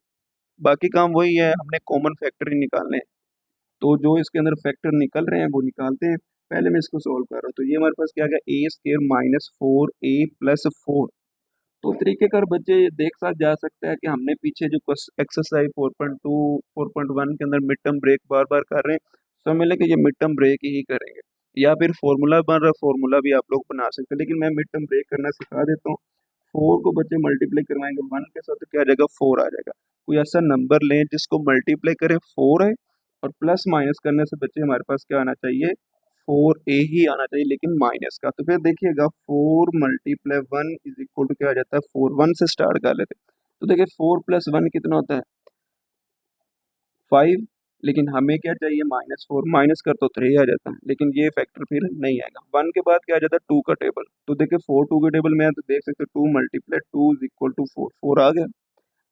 बाकी काम वही है, हमने कॉमन फैक्टर ही निकालने हैं। तो जो इसके अंदर फैक्टर निकल रहे हैं वो निकालते हैं। पहले मैं इसको सोल्व कर रहा हूँ, तो ये हमारे पास क्या आ गया, ए स्केयर माइनस फोर ए प्लस फोर। तो तरीकेकार बच्चे देख साथ जा सकता है कि हमने पीछे जो एक्सरसाइज 4.2 4.1 के अंदर मिड टर्म ब्रेक बार बार कर रहे हैं, समझ लें कि ये मिड टर्म ब्रेक ही करेंगे। या फिर फॉर्मूला बन रहा, फॉर्मूला भी आप लोग बना सकते हैं, लेकिन मैं मिड टर्म ब्रेक करना सिखा देता हूँ। फोर को बच्चे मल्टीप्लाई करवाएंगे वन के साथ तो क्या आ जाएगा, फोर आ जाएगा। कोई ऐसा नंबर लें जिसको मल्टीप्लाई करें फोर है, और प्लस माइनस करने से बच्चे हमारे पास क्या आना चाहिए, फोर ए ही आना चाहिए, लेकिन माइनस का। तो फिर देखिएगा four multiply one is equal to क्या आ जाता है, फोर। वन से स्टार्ट कर लेते हैं, तो देखिए फोर प्लस वन कितना होता है, फाइव। लेकिन हमें क्या चाहिए, माइनस फोर, माइनस कर तो थ्री आ जाता है, लेकिन ये फैक्टर फिर नहीं आएगा। वन के बाद क्या आ जाता है, टू का टेबल। तो देखिए फोर टू के टेबल में है, तो देख सकते हो two multiply two is equal to four, four आ गया।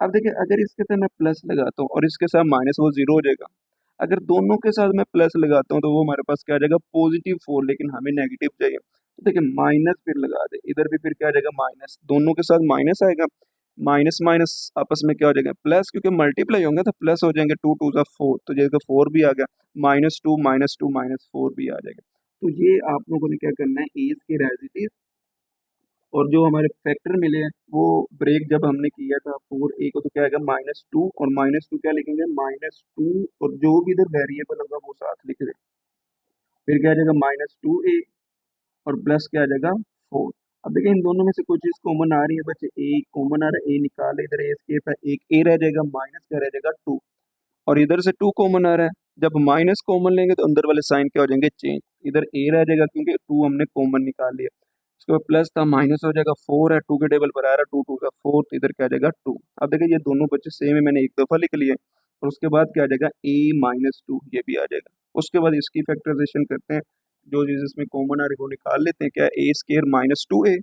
अब देखिए अगर इसके साथ मैं प्लस लगाता हूँ और इसके साथ माइनस, वो जीरो हो जाएगा। अगर दोनों के साथ मैं प्लस लगाता हूँ तो वो हमारे पास क्या आ जाएगा, पॉजिटिव फोर, लेकिन हमें नेगेटिव चाहिए। तो देखिए माइनस फिर लगा दे, इधर भी फिर क्या आ जाएगा, माइनस, दोनों के साथ माइनस आएगा। माइनस माइनस आपस में क्या हो जाएगा, प्लस, क्योंकि मल्टीप्लाई होंगे तो प्लस हो जाएंगे, टू टू सा फोर, तो जैसे फोर भी आ गया, माइनस टू माइनस फोर भी आ जाएगा। तो ये आप लोगों ने क्या करना है, एज के एज इट इज और जो हमारे फैक्टर मिले हैं वो ब्रेक जब हमने किया था 4a को, तो क्या आएगा -2, और -2 क्या लिखेंगे, -2, और जो भी इधर वेरिएबल होगा वो साथ लिख दें। फिर क्या आ जाएगा -2a, और प्लस क्या आ जाएगा 4। अब देखिए इन दोनों में से कोई चीज कॉमन आ रही है बच्चे, ए कॉमन आ रहा है, ए निकाले, इधर ए स्केप है, एक ए रह जाएगा, माइनस क्या रह जाएगा 2, और इधर से 2 कॉमन आ रहा है। जब माइनस कॉमन लेंगे तो अंदर वाले साइन क्या हो जाएंगे, चेंज, इधर ए रह जाएगा क्योंकि 2 हमने कॉमन निकाल लिया। उसके बाद प्लस था, माइनस हो जाएगा, 4 है, 2 के टेबल पर आ रहा है, 2 2 का 4, तो इधर क्या आ जाएगा 2। अब देखिए ये दोनों बच्चे सेम है, मैंने एक दफा लिख लिए, और उसके बाद क्या आ जाएगा a-2, ये भी आ जाएगा। उसके बाद इसकी फैक्टराइजेशन करते हैं, जो चीज इसमें कॉमन आ रही है वो निकाल लेते हैं, क्या ए स्केयर -2a।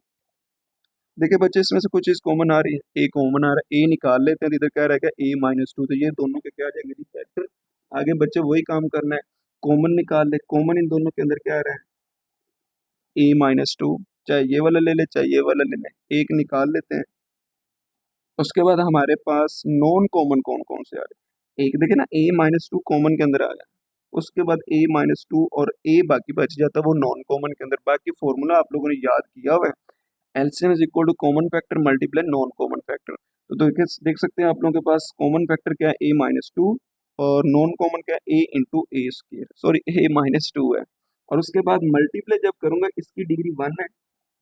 देखिए बच्चे इसमें से कुछ चीज कॉमन आ रही है, ए कॉमन आ रहा है, ए निकाल लेते हैं, तो इधर क्या रहेगा a-2, तो ये दोनों के क्या आ जाएंगे फैक्टर। आगे बच्चे वही काम करना है, कॉमन निकाल ले, कॉमन इन दोनों के अंदर क्या आ रहा है a-2, चाहे ये वाला ले ले चाहे ये वाला ले ले, एक निकाल लेते हैं। उसके बाद हमारे पास नॉन कॉमन कौन कौन से आ रहे हैं, एक देखे ना a-2 कॉमन के अंदर आ गया, उसके बाद a-2 और a बाकी बच जाता है वो नॉन कॉमन के अंदर। बाकी फॉर्मूला आप लोगों ने याद किया हुआ है, LCM is equal to common factor multiply non common factor. तो देख सकते हैं आप लोगों के पास कॉमन फैक्टर क्या है a-2, और नॉन कॉमन क्या है a into A square, sorry a-2 है। और उसके बाद मल्टीप्लाई जब करूंगा, इसकी डिग्री 1 है,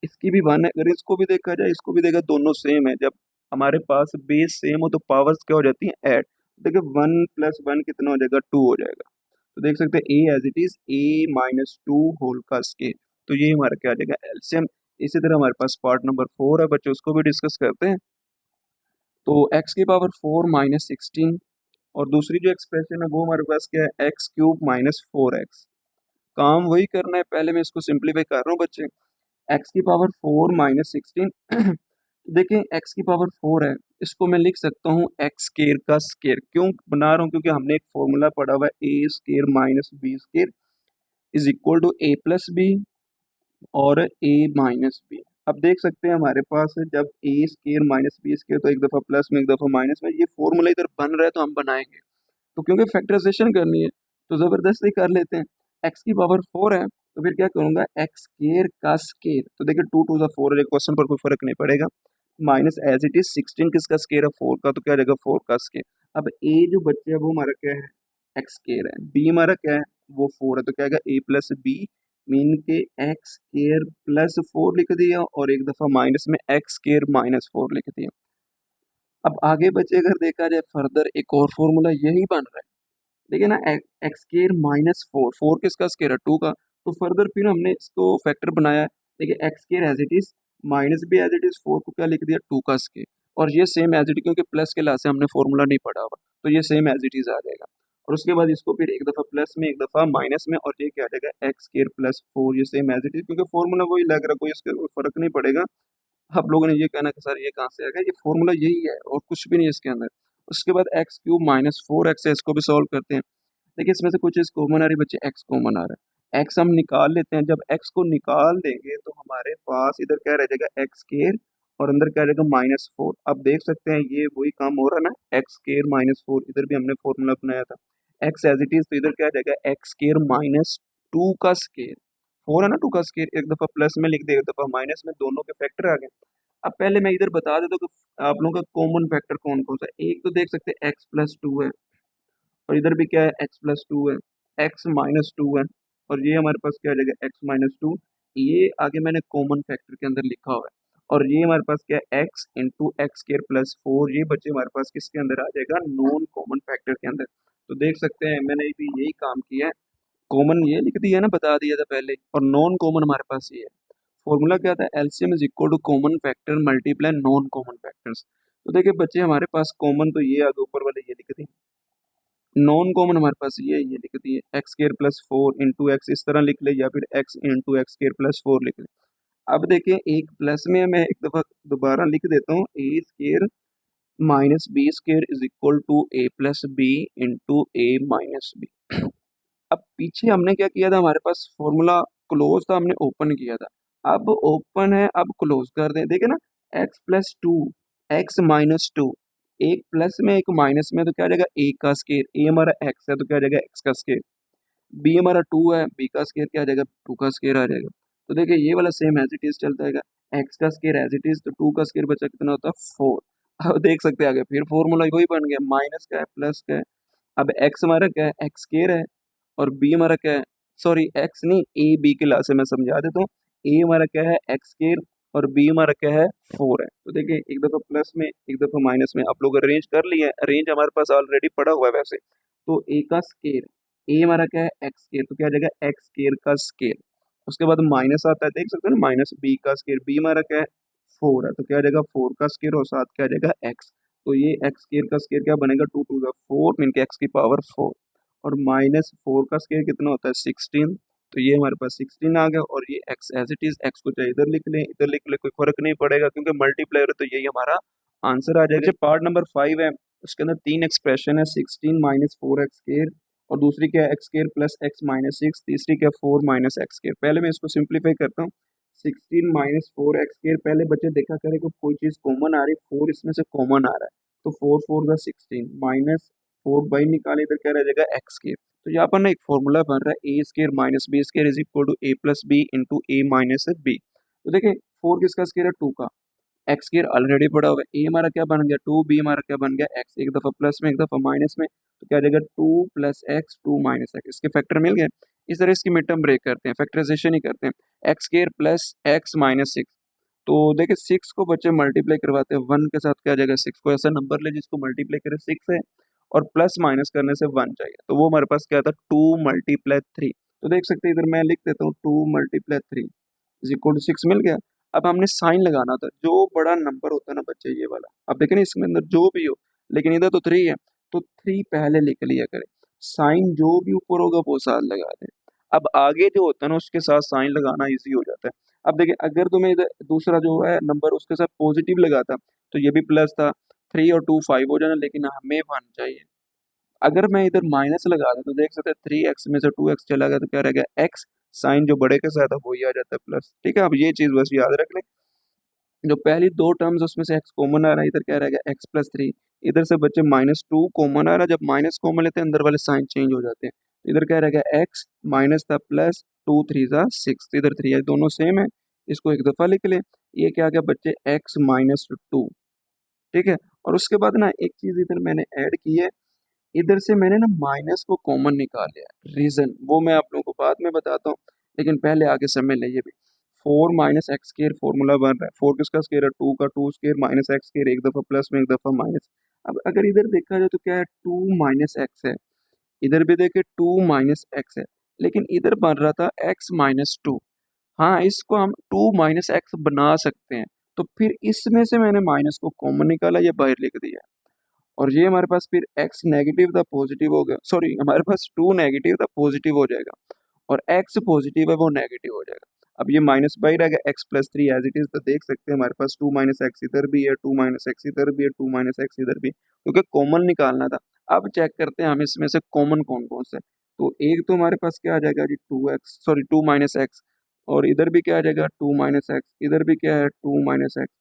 इसकी भी 1 है, अगर इसको भी देखा जाए इसको भी देखा, दोनों सेम है। जब हमारे पास बेस सेम हो तो पावर्स क्या हो जाती हैं, ऐड। देखिए 1 + 1 कितना हो जाएगा, 2 हो जाएगा। तो देख सकते हैं A as it is a-2 whole का स्केल, तो ये हमारा क्या आ जाएगा एलसीएम। इसी तरह हमारे पास पार्ट नंबर 4 है बच्चों, उसको भी डिस्कस करते हैं। तो x⁴ - 16, और दूसरी जो एक्सप्रेशन है वो हमारे पास क्या है, x³ - 4x। काम वही करना है, पहले मैं इसको सिंप्लीफाई कर रहा हूँ बच्चे, x⁴ - 16 देखिए x⁴ है, इसको मैं लिख सकता हूँ एक्स स्केयर का स्केयर। क्यों बना रहा हूँ, क्योंकि हमने एक फॉर्मूला पढ़ा हुआ है a square minus b square is equal to a+b और a-b। अब देख सकते हैं हमारे पास है, जब a square minus b square, तो एक दफा प्लस में एक दफा माइनस में, ये फॉर्मूला इधर बन रहा है तो हम बनाएंगे। तो क्योंकि फैक्टराइजेशन करनी है तो जबरदस्ती कर लेते हैं। x⁴ है तो फिर क्या करूंगा, एक्स स्केयर का स्केयर, तो देखिए 2 2 ज़ा 4 है, क्वेश्चन पर कोई फर्क नहीं पड़ेगा। माइनस एज इट इज 16 किसका स्केयर है, 4 का, तो क्या रहेगा 4 का स्केयर। अब a जो बच्चे है वो हमारा क्या है, एक्स स्केयर है, b हमारा क्या है, वो 4 है, तो क्या आएगा a+b, मीन के एक्स स्केयर +4 लिख दिया, और एक दफा माइनस में एक्स स्केयर -4 लिख दिया। अब आगे बच्चे अगर देखा जाए फर्दर, एक और फॉर्मूला यही बन रहा है, देखिए ना, एक्स स्केयर -4, 4 किसका स्केयर है, 2 का, तो फर्दर फिर हमने इसको फैक्टर बनाया है। देखिए x square as it is, minus भी एज इट इज, 4 को क्या लिख दिया 2 का स्केयर, और ये सेम एज इट, क्योंकि प्लस के लास्ट से हमने फॉर्मूला नहीं पढ़ा हुआ, तो ये सेम एज इट इज आ जाएगा। और उसके बाद इसको फिर एक दफा प्लस में एक दफा माइनस में, और ये क्या आ जाएगा एक्स स्केयर +4, ये सेम एज इट इज, क्योंकि फॉर्मूला वही लग रहा है, कोई इसका कोई फर्क नहीं पड़ेगा। आप लोगों ने ये कहना कि सर ये कहाँ से आ गया, ये फॉर्मूला यही है और कुछ भी नहीं है इसके अंदर। उसके बाद x³ - 4x है, इसको भी सॉल्व करते हैं। देखिए इसमें से कुछ चीज कॉमन आ रही है बच्चे, x कॉमन आ रहा है, x हम निकाल लेते हैं। जब x को निकाल देंगे तो हमारे पास इधर क्या रह जाएगा एक्स स्केयर, और अंदर क्या रहेगा -4। अब देख सकते हैं ये वही काम हो रहा है ना, एक्स स्केयर -4, इधर भी हमने फॉर्मूला अपनाया था, x एज इट इज, तो इधर क्या जाएगा एक्स स्केयर -2 का स्केयर, 4 है ना 2 का स्केयर, एक दफा प्लस में लिख दे एक दफा माइनस में, दोनों के फैक्टर आ गए। अब पहले मैं इधर बता देता हूँ कि आप लोगों का कॉमन फैक्टर कौन कौन सा है। एक तो देख सकते हैं x+2 है, और इधर भी क्या है x+2 है, x-2 है, और ये हमारे पास क्या आ जाएगा x-2। ये आगे मैंने कॉमन फैक्टर के अंदर लिखा हुआ है, और ये हमारे पास क्या है x इंटू एक्स स्केयर +4, ये बच्चे हमारे पास किसके अंदर आ जाएगा, नॉन कॉमन फैक्टर के अंदर। तो देख सकते हैं मैंने भी यही काम किया है, कॉमन ये लिख दिया ना, बता दिया था पहले, और नॉन कॉमन हमारे पास ये है। फॉर्मूला क्या था, LCM is equal to common factor multiply non common factors. तो देखिए बच्चे हमारे पास कॉमन तो ये आगे ऊपर वाले ये लिख दिए, नॉन कॉमन हमारे पास ये लिख दिए एक्स स्केयर +4 इंटू एक्स, इस तरह लिख ले, या फिर एक्स इंटू एक्स स्केयर +4 लिख ले। अब देखिए एक प्लस में मैं एक दफा दोबारा लिख देता हूँ, A square minus B square is equal to a+b into a-b। अब पीछे हमने क्या किया था, हमारे पास फॉर्मूला क्लोज था, हमने ओपन किया था, अब ओपन है, अब क्लोज कर दें। देखिए ना, x+2, x-2, एक प्लस में एक माइनस में, तो क्या आ जाएगा ए का स्केयर, ए हमारा x है तो क्या आ जाएगा x का स्केयर, बी हमारा 2 है, बी का स्केयर क्या आ जाएगा 2 का स्केयर आ जाएगा। तो देखिए ये वाला सेम एज इट इज चलता है, एक्स का स्केयर एज इट इज, तो 2 का स्केयर बचा कितना होता है 4। अब देख सकते हैं आगे फिर फॉर्मूला वही बन गया, माइनस का है प्लस का है। अब एक्स हमारा क्या है, एक्स स्केयर है, और बी हमारा क्या है, सॉरी एक्स नहीं, ए बी के लास्ट से मैं समझा देता हूँ। ए हमारा क्या है एक्स स्केयर, और बी हमारा क्या है 4 है। तो देखिए एक दफा प्लस में एक दफा माइनस में आप लोग अरेंज कर लिए, अरेंज हमारे पास ऑलरेडी पड़ा हुआ है वैसे। तो ए का स्केयर, ए हमारा क्या है एक्स स्केयर, तो क्या आ जाएगा एक्स स्केयर का स्केयर। उसके बाद माइनस आता है, देख सकते हैं ना, माइनस बी का स्केयर, बी हमारा क्या है 4 है, तो क्या आ जाएगा 4 का स्केयर, और साथ क्या आ जाएगा एक्स। तो ये एक्स स्केयर का स्केयर क्या बनेगा, 2 टू द 4 मीन के एक्स की पावर 4, और माइनस 4 का स्केयर कितना होता है 16। तो ये हमारे पास 16 आ गया, और ये x as it is, x को चाहे इधर लिख लें इधर लिख लें, कोई फर्क नहीं पड़ेगा क्योंकि मल्टीप्लायर है, तो यही हमारा आंसर आ जाएगा। पार्ट नंबर 5 है, उसके अंदर 3 एक्सप्रेशन है, 16 माइनस 4 एक्स स्केयर, और दूसरी क्या है x square plus x minus 6, तीसरी क्या 4 माइनस एक्स स्केयर। पहले मैं इसको सिंप्लीफाई करता हूँ। 16 माइनस 4 एक्स स्केयर, पहले बच्चे देखा करें कि कोई चीज़ कॉमन आ रही है, 4 इसमें से कॉमन आ रहा है, तो 4 4 द 16 माइनस 4 बाई निकाले, इधर क्या रह जाएगा एक्स स्केयर। तो यहाँ पर ना एक फॉर्मूला बन रहा है, A square minus B square is equal to A plus B into A minus B. तो देखिए 4 किसका स्केयर है 2 का, एक्स स्केयर ऑलरेडी पड़ा हुआ है, ए हमारा क्या बन गया 2, बी हमारा क्या बन गया एक्स, एक दफा प्लस में एक दफा माइनस में, तो क्या आ जाएगा 2 प्लस एक्स 2 माइनस एक्स, इसके फैक्टर मिल गए। इस तरह इसकी मिड टर्म ब्रेक करते हैं, फैक्टराइजेशन ही करते हैं, x square plus x minus 6। तो देखिए 6 को बच्चे मल्टीप्लाई करवाते हैं 1 के साथ, क्या आ जाएगा 6 को ऐसा नंबर ले जिसको मल्टीप्लाई करे 6 है, और प्लस माइनस करने से 1 चाहिए, तो वो हमारे पास क्या था 2 मल्टीप्लाई 3। तो देख सकते हैं इधर मैं लिख देता हूँ 2 मल्टीप्लाई 3 इज इक्वल टू 6 मिल गया। अब हमने साइन लगाना था, जो बड़ा नंबर होता है ना बच्चे ये वाला, अब देखें ना इसमें अंदर जो भी हो, लेकिन इधर तो 3 है, तो 3 पहले लिख लिया करें, साइन जो भी ऊपर होगा वो साथ लगा दें। अब आगे जो होता है ना उसके साथ साइन लगाना इजी हो जाता है। अब देखिए अगर तुम्हें इधर दूसरा जो है नंबर उसके साथ पॉजिटिव लगाता, तो ये भी प्लस था, 3 और 2 5 हो जाना, लेकिन हमें 1 चाहिए। अगर मैं इधर माइनस लगा दूं तो देख सकते हैं 3x में से 2x चला गया, तो क्या रहेगा x, साइन जो बड़े के साथ है वही आ जाता है प्लस। ठीक है, अब ये चीज बस याद रख लें, जो पहली दो टर्म्स उसमें से x कॉमन आ रहा है, इधर क्या रहेगा x प्लस 3, इधर से बच्चे -2 कॉमन आ रहा है, जब माइनस कॉमन लेते हैं अंदर वाले साइन चेंज हो जाते हैं, तो इधर क्या रहेगा x माइनस था प्लस 2 3 जा 6, तो इधर 3 है, दोनों सेम है, इसको एक दफा लिख ले। ये क्या आ गया बच्चे x माइनस 2। ठीक है, और उसके बाद ना एक चीज इधर मैंने ऐड की है, इधर से मैंने ना माइनस को कॉमन निकाल लिया, रीजन वो मैं आप लोगों को बाद में बताता हूँ, लेकिन पहले आगे समझ लीजिए भी। 4 माइनस एक्स स्केयर फॉर्मूला बन रहा है, 4 किसका स्केयर है 2 का, 2 स्केयर माइनस एक्स स्केयर, एक दफा प्लस में एक दफा माइनस। अब अगर इधर देखा जाए तो क्या है 2 माइनस एक्स है, इधर भी देखे 2 माइनस एक्स है, लेकिन इधर बन रहा था एक्स माइनस 2। हाँ, इसको हम 2 माइनस एक्स बना सकते हैं, तो फिर इसमें से मैंने माइनस को कॉमन निकाला, ये बाहर लिख दिया, और ये हमारे पास फिर x नेगेटिव था पॉजिटिव हो गया, सॉरी हमारे पास 2 नेगेटिव था पॉजिटिव हो जाएगा, और x पॉजिटिव है वो नेगेटिव हो जाएगा। अब ये माइनस बाई रहेगा x plus 3 as it is, तो देख सकते हैं हमारे पास 2 माइनस एक्स इधर भी है, 2 माइनस एक्स इधर भी है, 2 माइनस एक्स इधर भी, क्योंकि कॉमन निकालना था। अब चेक करते हैं हम इसमें से कॉमन कौन कौन सा है। तो एक तो हमारे पास क्या आ जाएगा जी 2x, सॉरी 2 माइनस एक्स, और इधर भी क्या आ जाएगा 2 माइनस एक्स, इधर भी क्या है 2 माइनस एक्स,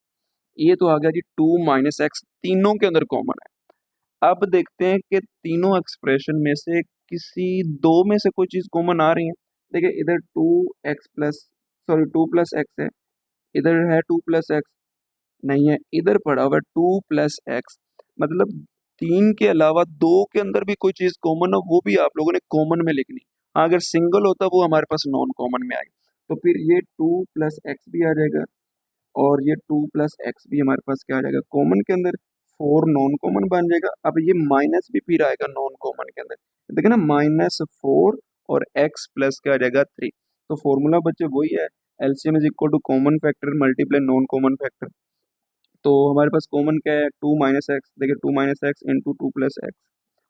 ये तो आ गया जी 2 माइनस एक्स, तीनों के अंदर कॉमन है। अब देखते हैं कि तीनों एक्सप्रेशन में से किसी दो में से कोई चीज कॉमन आ रही है। देखिए इधर 2x plus, sorry 2 plus x है, इधर है 2 प्लस एक्स, नहीं है, इधर पड़ा हुआ है 2 प्लस एक्स, मतलब 3 के अलावा 2 के अंदर भी कोई चीज कॉमन हो वो भी आप लोगों ने कॉमन में लिखनी। हाँ, अगर सिंगल होता वो हमारे पास नॉन कॉमन में आएगा, तो फिर ये 2 प्लस एक्स भी आ जाएगा, और ये 2 प्लस एक्स भी हमारे पास क्या आ जाएगा कॉमन के अंदर, 4 नॉन कॉमन बन जाएगा। अब ये माइनस भी फिर आएगा नॉन कॉमन के अंदर, देखिए ना -4 और x प्लस क्या आ जाएगा 3। तो फॉर्मूला बच्चे वही है, LCM is equal to common factor multiply non common factor. तो हमारे पास कॉमन क्या है 2 माइनस एक्स, देखिए 2 minus x into 2 plus x,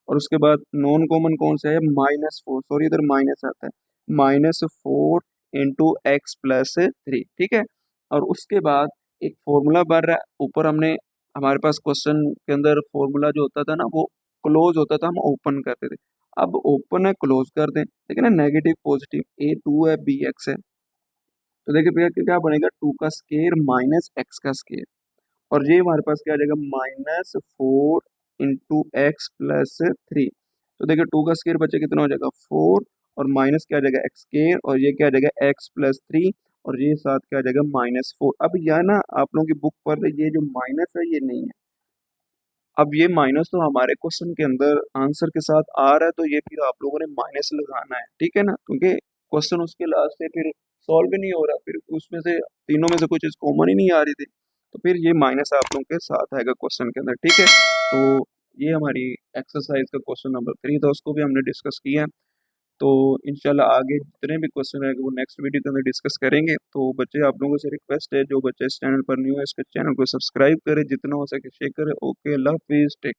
और उसके बाद नॉन कॉमन कौन सा है -4, सॉरी इधर माइनस आता है, -4 इंटू एक्स प्लस 3। ठीक है, और उसके बाद एक फॉर्मूला बन रहा है ऊपर, हमने हमारे पास क्वेश्चन के अंदर फॉर्मूला जो होता था ना वो क्लोज होता था, हम ओपन करते थे, अब ओपन है क्लोज कर दें, देखिए ना नेगेटिव पॉजिटिव, ए 2 है बी एक्स है, तो देखिए भैया क्या बनेगा 2 का स्केयर माइनस एक्स का स्केयर, और ये हमारे पास क्या आ जाएगा -4 इंटू एक्स प्लस 3। तो देखिए 2 का स्केयर बचे कितना हो जाएगा 4, और माइनस क्या आ जाएगा एक्स स्केयर, और ये क्या आ जाएगा एक्स प्लस 3, और ये साथ क्या आ जाएगा -4। अब यह ना आप लोगों की बुक पर ये जो माइनस है ये नहीं है। अब ये माइनस तो हमारे क्वेश्चन के अंदर आंसर के साथ आ रहा है, तो ये फिर आप लोगों ने माइनस लगाना है, ठीक है ना, क्योंकि क्वेश्चन उसके लास्ट से फिर सॉल्व भी नहीं हो रहा, फिर उसमें से तीनों में से कोई चीज़ कॉमन ही नहीं आ रही थी, तो फिर ये माइनस आप लोगों के साथ आएगा क्वेश्चन के अंदर, ठीक है। तो ये हमारी एक्सरसाइज का क्वेश्चन नंबर 3 था, उसको भी हमने डिस्कस किया है। तो इंशाल्लाह आगे जितने भी क्वेश्चन रहेंगे वो नेक्स्ट वीडियो के अंदर डिस्कस करेंगे। तो बच्चे आप लोगों से रिक्वेस्ट है, जो बच्चे इस चैनल पर न्यू है इसके चैनल को सब्सक्राइब करें, जितना हो सके शेयर करें। ओके, अल्लाह हाफिज़, टेक